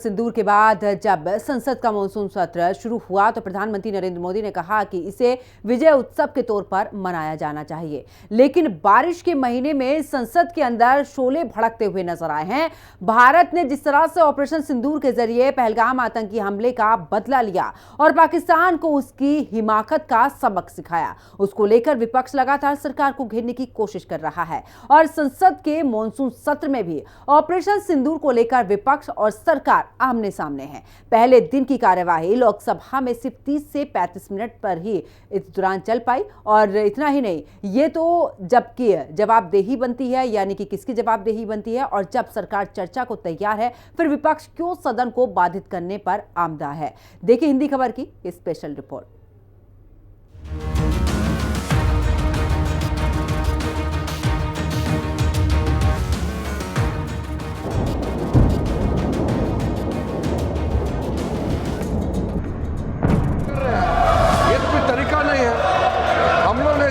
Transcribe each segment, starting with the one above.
सिंदूर के बाद जब संसद का मॉनसून सत्र शुरू हुआ तो प्रधानमंत्री नरेंद्र मोदी ने कहा कि इसे विजय उत्सव के तौर पर मनाया जाना चाहिए। लेकिन बारिश के महीने में संसद के अंदर शोले भड़कते हुए नजर आए हैं। भारत ने जिस तरह से ऑपरेशन सिंदूर के जरिए पहलगाम आतंकी हमले का बदला लिया और पाकिस्तान को उसकी हिमाकत का सबक सिखाया, उसको लेकर विपक्ष लगातार सरकार को घेरने की कोशिश कर रहा है। और संसद के मॉनसून सत्र में भी ऑपरेशन सिंदूर को लेकर विपक्ष और सरकार आमने सामने है। पहले दिन की कार्यवाही लोकसभा में सिर्फ 30 से 35 मिनट पर ही इस दौरान चल पाई। और इतना ही नहीं, ये तो जबकि जवाबदेही बनती है, यानी कि किसकी जवाबदेही बनती है, और जब सरकार चर्चा को तैयार है फिर विपक्ष क्यों सदन को बाधित करने पर आमदा है। देखिए हिंदी खबर की स्पेशल रिपोर्ट।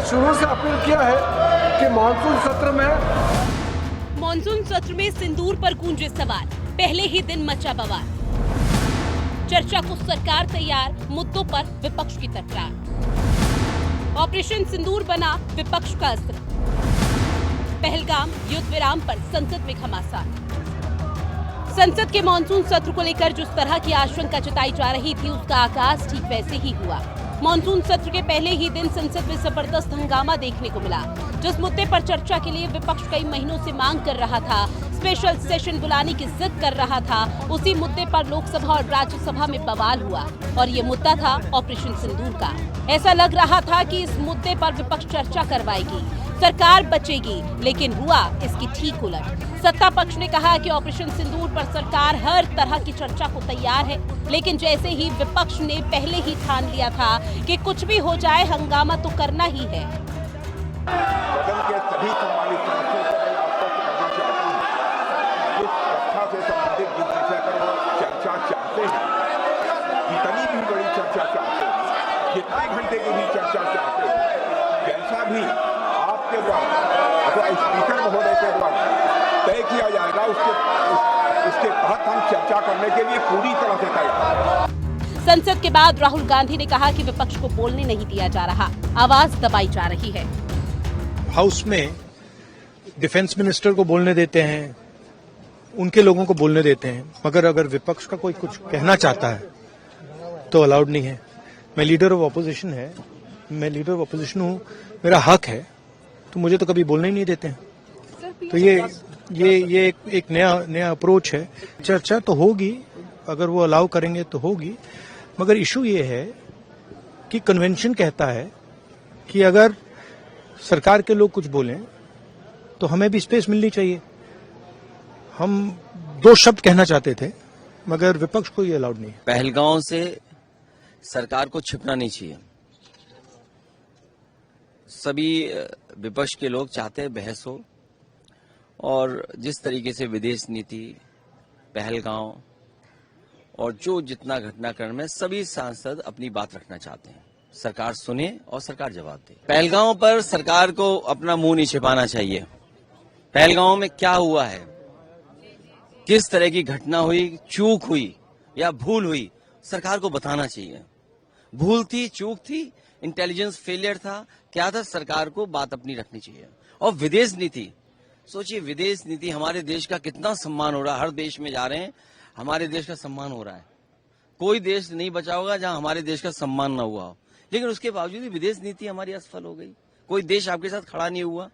शुरू से अपील किया है कि मॉनसून सत्र में सिंदूर पर गूंजे सवाल। पहले ही दिन मचा बवाल। चर्चा को सरकार तैयार, मुद्दों पर विपक्ष की तकरार। ऑपरेशन सिंदूर बना विपक्ष का अस्त्र। पहलगाम युद्ध विराम पर संसद में घमासान। संसद के मॉनसून सत्र को लेकर जिस तरह की आशंका जताई जा रही थी उसका आगाज ठीक वैसे ही हुआ। मॉनसून सत्र के पहले ही दिन संसद में जबरदस्त हंगामा देखने को मिला। जिस मुद्दे पर चर्चा के लिए विपक्ष कई महीनों से मांग कर रहा था, स्पेशल सेशन बुलाने की जिद कर रहा था, उसी मुद्दे पर लोकसभा और राज्यसभा में बवाल हुआ। और ये मुद्दा था ऑपरेशन सिंदूर का। ऐसा लग रहा था कि इस मुद्दे पर विपक्ष चर्चा करवाएगी, सरकार बचेगी, लेकिन हुआ इसकी ठीक उलट। सत्ता पक्ष ने कहा कि ऑपरेशन सिंदूर पर सरकार हर तरह की चर्चा को तैयार है, लेकिन जैसे ही विपक्ष ने पहले ही ठान लिया था कि कुछ भी हो जाए हंगामा तो करना ही है। सदन के सभी सम्मानित सदस्यों को मैं आपको कहना चाहता हूं, इस रक्षा से संबंधित जिस विषय पर वो चर्चा चाहते हैं, जितनी भी बड़ी चर्चा चाहते हैं, जितने घंटे की भी चर्चा चाहते हैं, जैसा भी आपके द्वारा अथवा स्पीकर महोदय के द्वारा तय किया जाएगा, उसके तहत हम चर्चा करने के लिए पूरी तरह से तैयार हैं। संसद के बाद राहुल गांधी ने कहा कि विपक्ष को बोलने नहीं दिया जा रहा, आवाज दबाई जा रही है। हाउस में डिफेंस मिनिस्टर को बोलने देते हैं, उनके लोगों को बोलने देते हैं, मगर अगर विपक्ष का कोई कुछ कहना चाहता है तो अलाउड नहीं है। मैं लीडर ऑफ ऑपोजिशन हूँ, मेरा हक है, तो मुझे तो कभी बोलने ही नहीं देते हैं। तो ये एक नया अप्रोच है। चर्चा तो होगी, अगर वो अलाउ करेंगे तो होगी, मगर इशू ये है कि कन्वेंशन कहता है कि अगर सरकार के लोग कुछ बोलें तो हमें भी स्पेस मिलनी चाहिए। हम 2 शब्द कहना चाहते थे, मगर विपक्ष को ये अलाउड नहीं है। पहलगाम से सरकार को छिपना नहीं चाहिए। सभी विपक्ष के लोग चाहते हैं बहस हो, और जिस तरीके से विदेश नीति, पहलगाम और जो जितना घटनाक्रम है, सभी सांसद अपनी बात रखना चाहते हैं। सरकार सुने और सरकार जवाब दे। पहलगाम पर सरकार को अपना मुंह नहीं छिपाना चाहिए। पहलगाम में क्या हुआ है, किस तरह की घटना हुई, चूक हुई या भूल हुई, सरकार को बताना चाहिए। भूल थी, चूक थी, इंटेलिजेंस फेलियर था, क्या था, सरकार को बात अपनी रखनी चाहिए। और विदेश नीति, सोचिए विदेश नीति, हमारे देश का कितना सम्मान हो रहा है। हर देश में जा रहे हैं, हमारे देश का सम्मान हो रहा है। कोई देश नहीं बचा होगा जहां हमारे देश का सम्मान ना हुआ हो, लेकिन उसके बावजूद भी विदेश नीति हमारी असफल हो गई। कोई देश आपके साथ खड़ा नहीं हुआ।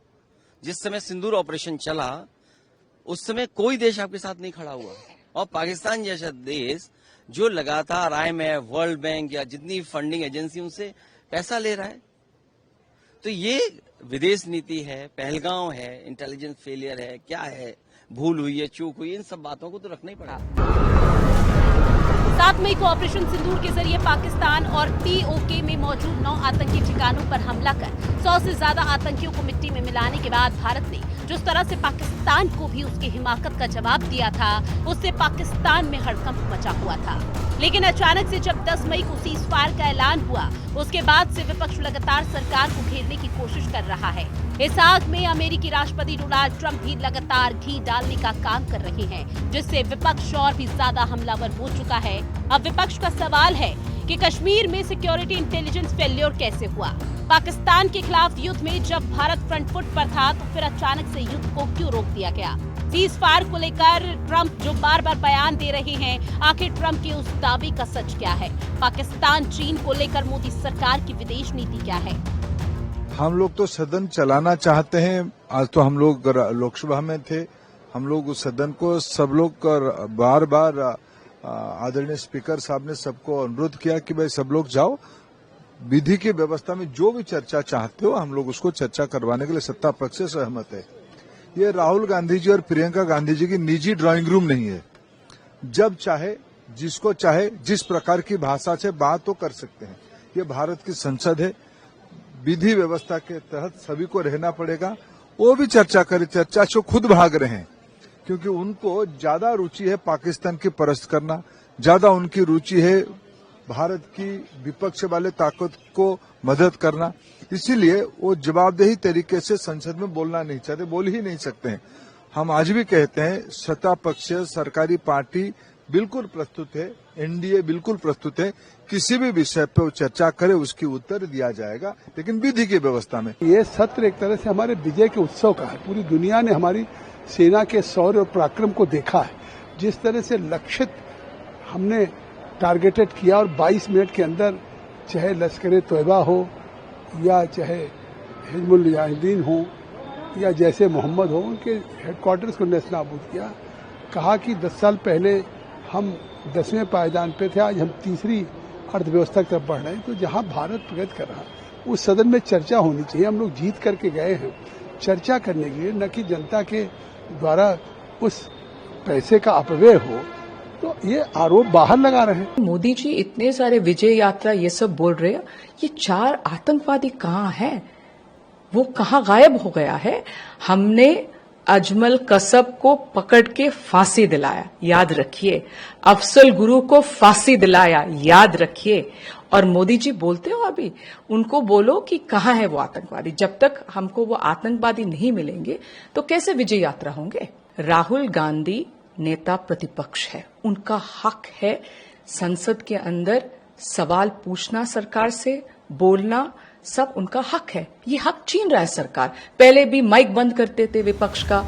जिस समय सिंदूर ऑपरेशन चला उस समय कोई देश आपके साथ नहीं खड़ा हुआ। और पाकिस्तान जैसा देश जो लगातार IMF, वर्ल्ड बैंक या जितनी फंडिंग एजेंसी उनसे पैसा ले रहा है, तो ये विदेश नीति है, पहलगाम है, इंटेलिजेंस फेलियर है, क्या है, भूल हुई है, चूक हुई, इन सब बातों को तो रखना ही पड़ा। 7 मई को ऑपरेशन सिंदूर के जरिए पाकिस्तान और POK में मौजूद 9 आतंकी ठिकानों पर हमला कर 100 से ज्यादा आतंकियों को मिट्टी में मिलाने के बाद भारत ने जिस तरह से पाकिस्तान को भी उसकी हिमाकत का जवाब दिया था, उससे पाकिस्तान में हड़कंप मचा हुआ था। लेकिन अचानक से जब 10 मई को सीज फायर का ऐलान हुआ, उसके बाद से विपक्ष लगातार सरकार को घेरने की कोशिश कर रहा है। इस आग में अमेरिकी राष्ट्रपति डोनाल्ड ट्रंप भी लगातार घी डालने का काम कर रहे हैं, जिससे विपक्ष और भी ज्यादा हमलावर हो चुका है। अब विपक्ष का सवाल है कि कश्मीर में सिक्योरिटी इंटेलिजेंस फेल्योर कैसे हुआ? पाकिस्तान के खिलाफ युद्ध में जब भारत फ्रंट फुट पर था तो फिर अचानक से युद्ध को क्यों रोक दिया गया? सीज फायर को लेकर ट्रंप जो बार बार बयान दे रहे हैं, आखिर ट्रंप के उस दावे का सच क्या है? पाकिस्तान चीन को लेकर मोदी सरकार की विदेश नीति क्या है? हम लोग तो सदन चलाना चाहते हैं। आज तो हम लोग लोकसभा में थे, हम लोग उस सदन को सब लोग बार बार आदरणीय स्पीकर साहब ने सबको अनुरोध किया कि भाई सब लोग जाओ, विधि की व्यवस्था में जो भी चर्चा चाहते हो हम लोग उसको चर्चा करवाने के लिए सत्ता पक्ष से सहमत है। ये राहुल गांधी जी और प्रियंका गांधी जी की निजी ड्राइंग रूम नहीं है। जब चाहे जिसको चाहे जिस प्रकार की भाषा से बात तो कर सकते हैं। ये भारत की संसद है, विधि व्यवस्था के तहत सभी को रहना पड़ेगा। वो भी चर्चा करे, चर्चा से खुद भाग रहे हैं क्योंकि उनको ज्यादा रुचि है पाकिस्तान की परस्त करना, ज्यादा उनकी रुचि है भारत की विपक्ष वाले ताकत को मदद करना। इसीलिए वो जवाबदेही तरीके से संसद में बोलना नहीं चाहते, बोल ही नहीं सकते हैं। हम आज भी कहते हैं सत्ता पक्ष सरकारी पार्टी बिल्कुल प्रस्तुत है, एनडीए बिल्कुल प्रस्तुत है, किसी भी विषय पर चर्चा करे उसकी उत्तर दिया जाएगा, लेकिन विधि की व्यवस्था में। ये सत्र एक तरह से हमारे विजय के उत्सव का है। पूरी दुनिया ने हमारी सेना के शौर्य और पराक्रम को देखा है। जिस तरह से लक्षित हमने टारगेटेड किया और 22 मिनट के अंदर चाहे लश्कर तोयबा हो या चाहे हिजबुल मुजाहिदीन हो या जैसे मोहम्मद हो, उनके हेडक्वार्टर्स को नेस्तनाबूद किया। कहा कि 10 साल पहले हम 10वें पायदान पे थे, आज हम तीसरी अर्थव्यवस्था की तरफ बढ़ रहे हैं। तो जहां भारत प्रगति कर रहा है उस सदन में चर्चा होनी चाहिए। हम लोग जीत करके गए हैं चर्चा करने के लिए, न कि जनता के द्वारा उस पैसे का अपव्यय हो। तो ये आरोप बाहर लगा रहे हैं। मोदी जी इतने सारे विजय यात्रा ये सब बोल रहे हैं, ये 4 आतंकवादी कहाँ हैं? वो कहाँ गायब हो गया है? हमने अजमल कसब को पकड़ के फांसी दिलाया, याद रखिए। अफसल गुरु को फांसी दिलाया, याद रखिए। और मोदी जी बोलते हो अभी, उनको बोलो कि कहाँ है वो आतंकवादी। जब तक हमको वो आतंकवादी नहीं मिलेंगे तो कैसे विजय यात्रा होंगे? राहुल गांधी नेता प्रतिपक्ष है, उनका हक है संसद के अंदर सवाल पूछना, सरकार से बोलना, सब उनका हक है। ये हक छीन रहा है सरकार। पहले भी माइक बंद करते थे विपक्ष का।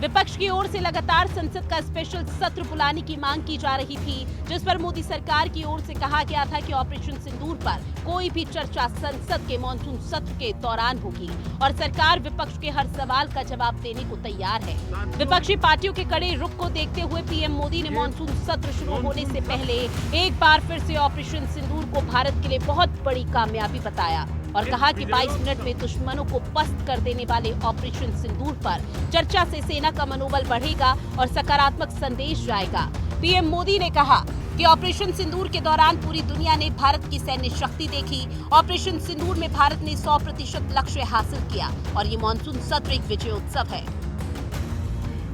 विपक्ष की ओर से लगातार संसद का स्पेशल सत्र बुलाने की मांग की जा रही थी, जिस पर मोदी सरकार की ओर से कहा गया था कि ऑपरेशन सिंदूर पर कोई भी चर्चा संसद के मॉनसून सत्र के दौरान होगी और सरकार विपक्ष के हर सवाल का जवाब देने को तैयार है। विपक्षी पार्टियों के कड़े रुख को देखते हुए पीएम मोदी ने मॉनसून सत्र शुरू होने से पहले एक बार फिर से ऑपरेशन सिंदूर को भारत के लिए बहुत बड़ी कामयाबी बताया और कहा कि 22 मिनट में दुश्मनों को पस्त कर देने वाले ऑपरेशन सिंदूर पर चर्चा से सेना का मनोबल बढ़ेगा और सकारात्मक संदेश जाएगा। पीएम मोदी ने कहा कि ऑपरेशन सिंदूर के दौरान पूरी दुनिया ने भारत की सैन्य शक्ति देखी। ऑपरेशन सिंदूर में भारत ने 100% लक्ष्य हासिल किया और ये मॉनसून सत्र एक विजय उत्सव है।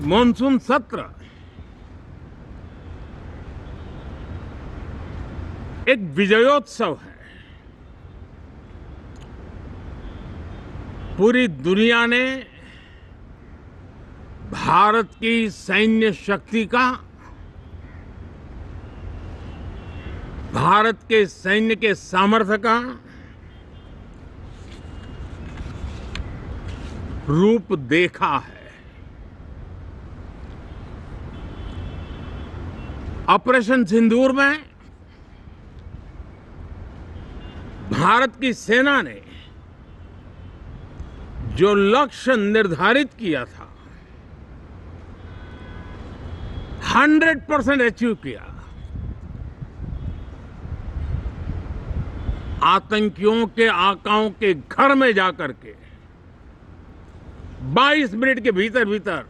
मॉनसून सत्र एक विजयोत्सव है। पूरी दुनिया ने भारत की सैन्य शक्ति का, भारत के सैन्य के सामर्थ्य का रूप देखा है। ऑपरेशन सिंदूर में भारत की सेना ने जो लक्ष्य निर्धारित किया था 100% अचीव किया। आतंकियों के आकाओं के घर में जाकर के 22 मिनट के भीतर भीतर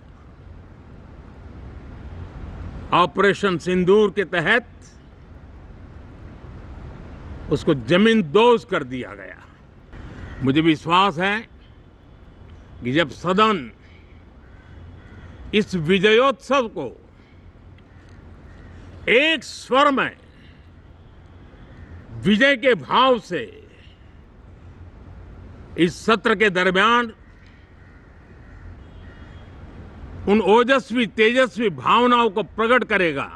ऑपरेशन सिंदूर के तहत उसको जमींदोज कर दिया गया। मुझे विश्वास है कि जब सदन इस विजयोत्सव को एक स्वर में विजय के भाव से इस सत्र के दरमियान उन ओजस्वी तेजस्वी भावनाओं को प्रकट करेगा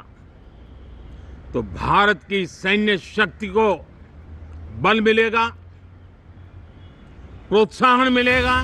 तो भारत की सैन्य शक्ति को बल मिलेगा, प्रोत्साहन मिलेगा।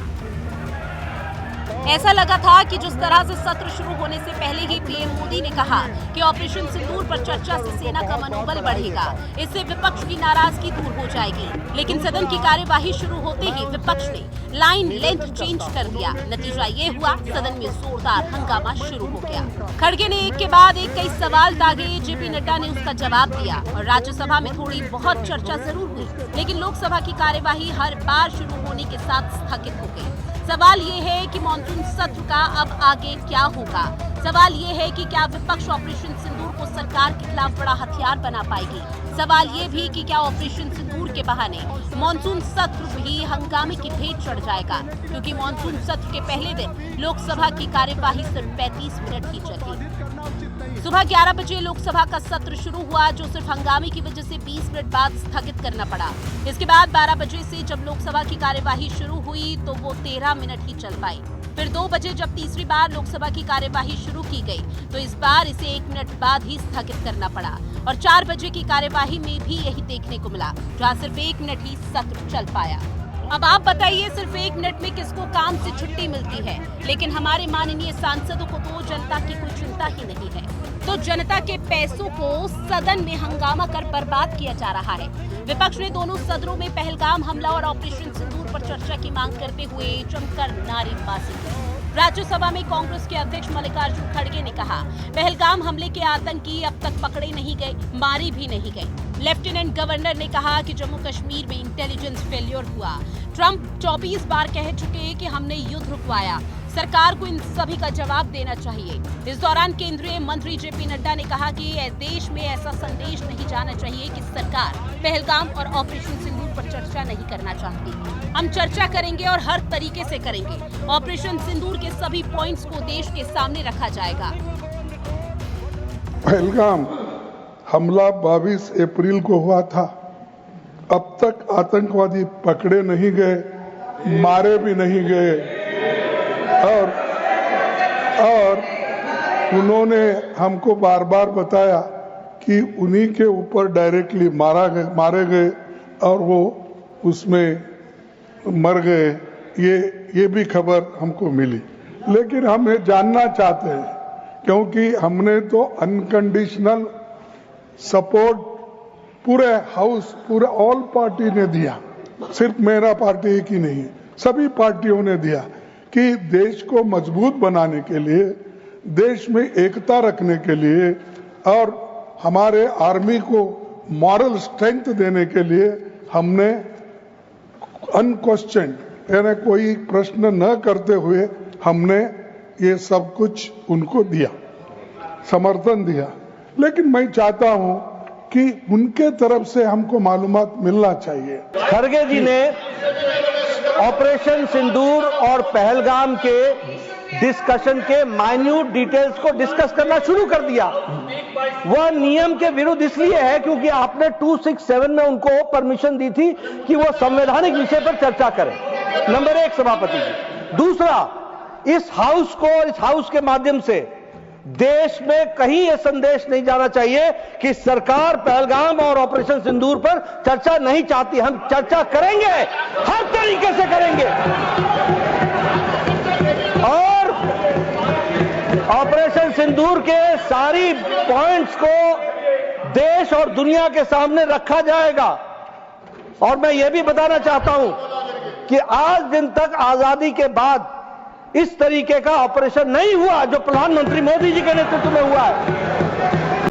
ऐसा लगा था कि जिस तरह से सत्र शुरू होने से पहले ही पीएम मोदी ने कहा कि ऑपरेशन सिंदूर पर चर्चा से सेना का मनोबल बढ़ेगा, इससे विपक्ष की नाराजगी दूर हो जाएगी। लेकिन सदन की कार्यवाही शुरू होते ही विपक्ष ने लाइन लेंथ चेंज कर दिया। नतीजा ये हुआ, सदन में जोरदार हंगामा शुरू हो गया। खड़गे ने एक के बाद एक कई सवाल दागे, जेपी नड्डा ने उसका जवाब दिया और राज्यसभा में थोड़ी बहुत चर्चा जरूर हुई, लेकिन लोकसभा की कार्यवाही हर बार शुरू होने के साथ स्थगित हो गई। सवाल ये है कि मॉनसून सत्र का अब आगे क्या होगा। सवाल ये है कि क्या विपक्ष ऑपरेशन सिंदूर को सरकार के खिलाफ बड़ा हथियार बना पाएगी। सवाल ये भी कि क्या ऑपरेशन सिंदूर के बहाने मॉनसून सत्र भी हंगामे की भेंट चढ़ जाएगा, क्योंकि मॉनसून सत्र के पहले दिन लोकसभा की कार्यवाही सिर्फ 35 मिनट ही चली। सुबह 11 बजे लोकसभा का सत्र शुरू हुआ, जो सिर्फ हंगामे की वजह से 20 मिनट बाद स्थगित करना पड़ा। इसके बाद 12 बजे से जब लोकसभा की कार्यवाही शुरू हुई तो वो 13 मिनट ही चल पाई। फिर 2 बजे जब तीसरी बार लोकसभा की कार्यवाही शुरू की गई तो इस बार इसे 1 मिनट बाद ही स्थगित करना पड़ा और 4 बजे की कार्यवाही में भी यही देखने को मिला, जहां सिर्फ 1 मिनट ही सत्र चल पाया। अब आप बताइए, सिर्फ 1 मिनट में किसको काम से छुट्टी मिलती है? लेकिन हमारे माननीय सांसदों को तो जनता की कोई चिंता ही नहीं है, तो जनता के पैसों को सदन में हंगामा कर बर्बाद किया जा रहा है। विपक्ष ने दोनों सदनों में पहलगाम हमला और ऑपरेशन सिंदूर पर चर्चा की मांग करते हुए जमकर नारेबाजी की। राज्यसभा में कांग्रेस के अध्यक्ष मल्लिकार्जुन खड़गे ने कहा, पहलगाम हमले के आतंकी अब तक पकड़े नहीं गए, मारे भी नहीं गए। लेफ्टिनेंट गवर्नर ने कहा कि जम्मू कश्मीर में इंटेलिजेंस फेल्योर हुआ। ट्रंप 24 बार कह चुके कि हमने युद्ध रुकवाया। सरकार को इन सभी का जवाब देना चाहिए। इस दौरान केंद्रीय मंत्री जेपी नड्डा ने कहा कि देश में ऐसा संदेश नहीं जाना चाहिए कि सरकार पहलगाम और ऑपरेशन सिंदूर पर चर्चा नहीं करना चाहती। हम चर्चा करेंगे और हर तरीके से करेंगे। ऑपरेशन सिंदूर के सभी पॉइंट्स को देश के सामने रखा जाएगा। पहलगाम हमला 22 अप्रैल को हुआ था। अब तक आतंकवादी पकड़े नहीं गए, मारे भी नहीं गए और उन्होंने हमको बार बार बताया कि उन्हीं के ऊपर डायरेक्टली मारे गए और वो उसमें मर गए। ये भी खबर हमको मिली, लेकिन हम ये जानना चाहते हैं, क्योंकि हमने तो अनकंडीशनल सपोर्ट पूरे हाउस, पूरे ऑल पार्टी ने दिया, सिर्फ मेरा पार्टी की नहीं, सभी पार्टियों ने दिया कि देश को मजबूत बनाने के लिए, देश में एकता रखने के लिए और हमारे आर्मी को मॉरल स्ट्रेंथ देने के लिए हमने अनक्वेश्चन, यानी कोई प्रश्न न करते हुए हमने ये सब कुछ उनको दिया, समर्थन दिया। लेकिन मैं चाहता हूं कि उनके तरफ से हमको मालूमात मिलना चाहिए। खड़गे जी ने ऑपरेशन सिंदूर और पहलगाम के डिस्कशन के माइन्यूट डिटेल्स को डिस्कस करना शुरू कर दिया। वह नियम के विरुद्ध इसलिए है क्योंकि आपने 267 में उनको परमिशन दी थी कि वो संवैधानिक विषय पर चर्चा करें। नंबर 1 सभापति जी। दूसरा, इस हाउस को और इस हाउस के माध्यम से देश में कहीं यह संदेश नहीं जाना चाहिए कि सरकार पहलगाम और ऑपरेशन सिंदूर पर चर्चा नहीं चाहती। हम चर्चा करेंगे, हर तरीके से करेंगे और ऑपरेशन सिंदूर के सारी पॉइंट्स को देश और दुनिया के सामने रखा जाएगा। और मैं यह भी बताना चाहता हूं कि आज दिन तक आजादी के बाद इस तरीके का ऑपरेशन नहीं हुआ जो प्रधानमंत्री मोदी जी के नेतृत्व में हुआ है।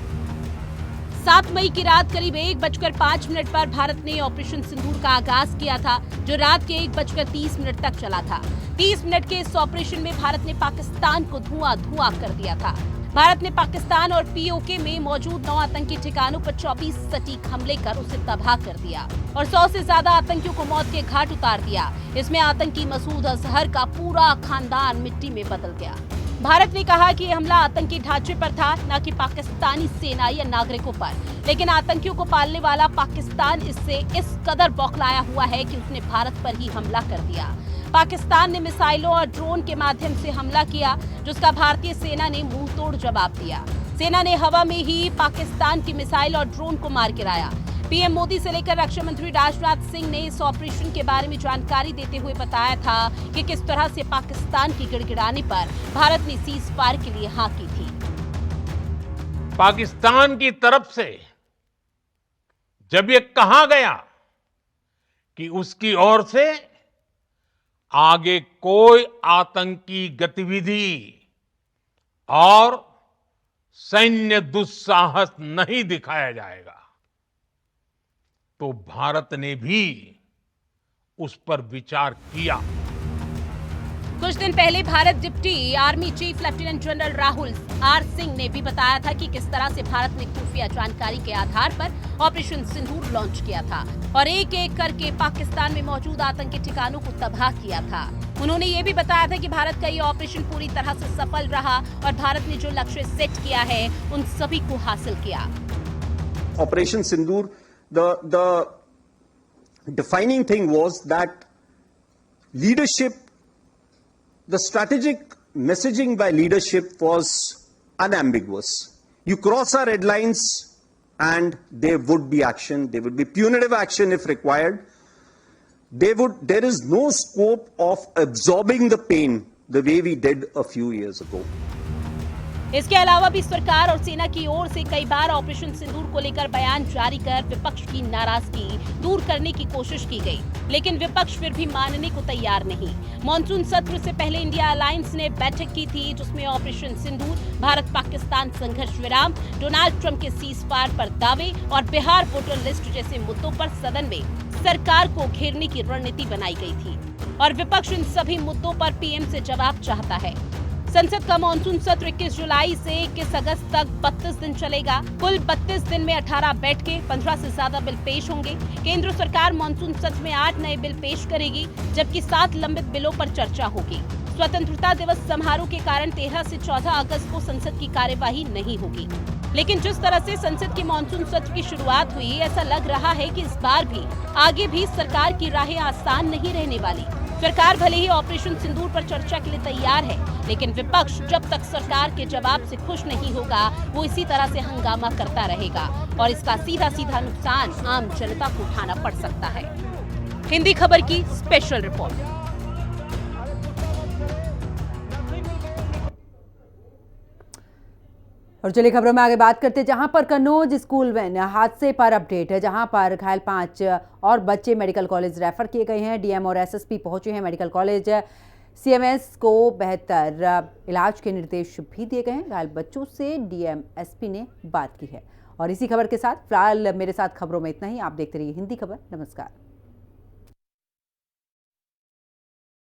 7 मई की रात करीब 1:05 पर भारत ने ऑपरेशन सिंदूर का आगाज किया था, जो रात के 1:30 तक चला था। 30 मिनट के इस ऑपरेशन में भारत ने पाकिस्तान को धुआं कर दिया था। भारत ने पाकिस्तान और पीओके में मौजूद 9 आतंकी ठिकानों पर 24 सटीक हमले कर उसे तबाह कर दिया और 100 से ज्यादा आतंकियों को मौत के घाट उतार दिया। इसमें आतंकी मसूद अजहर का पूरा खानदान मिट्टी में बदल गया। भारत ने कहा कि यह हमला आतंकी ढांचे पर था, न कि पाकिस्तानी सेना या नागरिकों पर। लेकिन आतंकियों को पालने वाला पाकिस्तान इससे इस कदर बौखलाया हुआ है कि उसने भारत पर ही हमला कर दिया। पाकिस्तान ने मिसाइलों और ड्रोन के माध्यम से हमला किया, जिसका भारतीय सेना ने मुंहतोड़ जवाब दिया। सेना ने हवा में ही पाकिस्तान की मिसाइल और ड्रोन को मार गिराया। पीएम मोदी से लेकर रक्षा मंत्री राजनाथ सिंह ने इस ऑपरेशन के बारे में जानकारी देते हुए बताया था कि किस तरह से पाकिस्तान की गिड़गिड़ाने पर भारत ने सीज फायर के लिए हाँ की थी। पाकिस्तान की तरफ से जब ये कहा गया कि उसकी ओर से आगे कोई आतंकी गतिविधि और सैन्य दुस्साहस नहीं दिखाया जाएगा, तो भारत ने भी उस पर विचार किया। कुछ दिन पहले Bharat deputy army chief lieutenant general Rahul R Singh ने भी बताया था कि किस तरह से भारत ने खुफिया जानकारी के आधार पर ऑपरेशन सिंदूर लॉन्च किया था और एक एक करके पाकिस्तान में मौजूद आतंकी ठिकानों को तबाह किया था। उन्होंने ये भी बताया था कि भारत का ये ऑपरेशन पूरी तरह से सफल रहा और भारत ने जो लक्ष्य सेट किया है उन सभी को हासिल किया। Operation Sindoor, the defining thing was that leadership, the strategic messaging by leadership was unambiguous. You cross our red lines and there would be action, there would be punitive action if required. There is no scope of absorbing the pain the way we did a few years ago. इसके अलावा भी सरकार और सेना की ओर से कई बार operation सिंदूर को लेकर बयान जारी कर विपक्ष की नाराजगी दूर करने की कोशिश की गई, लेकिन विपक्ष फिर भी मानने को तैयार नहीं। मॉनसून सत्र से पहले इंडिया अलायंस ने बैठक की थी, जिसमें ऑपरेशन सिंदूर, भारत पाकिस्तान संघर्ष विराम, डोनाल्ड ट्रंप के सीज फायर पर दावे और बिहार वोटर लिस्ट जैसे मुद्दों पर सदन में सरकार को घेरने की रणनीति बनाई गई थी और विपक्ष इन सभी मुद्दों पर पीएम से जवाब चाहता है। संसद का मॉनसून सत्र 21 जुलाई से 21 अगस्त तक 32 दिन चलेगा। कुल 32 दिन में 18 बैठकें, 15 से ज्यादा बिल पेश होंगे। केंद्र सरकार मॉनसून सत्र में 8 नए बिल पेश करेगी, जबकि 7 लंबित बिलों पर चर्चा होगी। स्वतंत्रता दिवस समारोह के कारण 13 से 14 अगस्त को संसद की कार्यवाही नहीं होगी। लेकिन जिस तरह से संसद के मॉनसून सत्र की शुरुआत हुई, ऐसा लग रहा है कि इस बार भी आगे भी सरकार की राहें आसान नहीं रहने वाली। सरकार भले ही ऑपरेशन सिंदूर पर चर्चा के लिए तैयार है, लेकिन विपक्ष जब तक सरकार के जवाब से खुश नहीं होगा, वो इसी तरह से हंगामा करता रहेगा और इसका सीधा सीधा नुकसान आम जनता को उठाना पड़ सकता है। हिंदी खबर की स्पेशल रिपोर्ट। और चलिए खबरों में आगे बात करते हैं, जहां पर कन्नौज स्कूल वैन हादसे पर अपडेट है, जहां पर घायल 5 और बच्चे मेडिकल कॉलेज रेफर किए गए हैं। डीएम और एसएसपी पहुंचे हैं मेडिकल कॉलेज। सीएमएस को बेहतर इलाज के निर्देश भी दिए गए हैं। घायल बच्चों से डीएम एसपी ने बात की है। और इसी खबर के साथ फिलहाल मेरे साथ खबरों में इतना ही। आप देखते रहिए हिंदी खबर। नमस्कार।